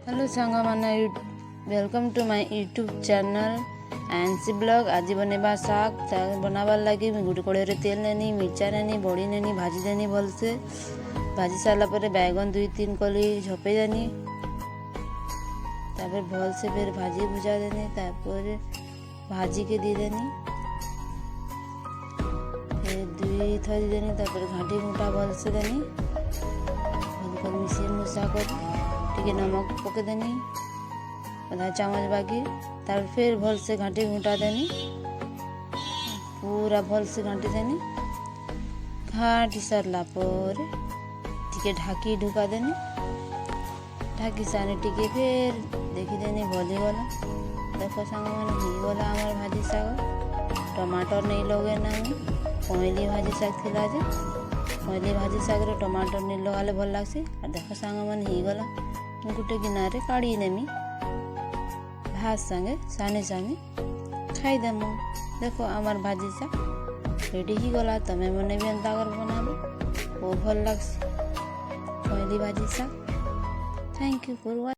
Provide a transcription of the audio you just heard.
Hello सांग मैंने welcome to my YouTube channel NC blog. आज बनवा शाग बनाबार लगे गोटे कड़े तेल नेनी, मिर्चा नेनी, बड़ी नेनी, भाजी देनी भलसे। भाजी सारापर बैगन 2-3 कली झपे देनी, तापर भलसे फिर भाजी भुजा देनी, तापर भाजी के दी देनी, फिर 2 थरी देनी, तापर घाटी घुटा भलसे देनी, भल मिसी मुसा कर टिके नमक पकेदेनी आधा चामच बाकी, तार फिर भल से घाटी घुटा देनी, पूरा भल से घाटी देनी। घाटी सारला पर टिके ढाकी ढुका देनी, ढाकी सारे टिके फिर देखी देनी भली गला। देखो सांग मैंने ही गला आमर भाजी शाग। टमाटर नहीं लगे ना, पहली भाजी शाग थिला जे पहली भाजी शाग रे टमाटर नहीं लगाले भल लागसी। और देखो सांग मैंने ही गला गोटे गिनारे काढ़ी नेमी, भात संगे सानी सानी खाईदेमु। देखो आमार भाजी शाग रेडी ही गला। तमें मने भी एंता कर बनाबो, वो भल लागसी पहली भाजी शाग। Thank you for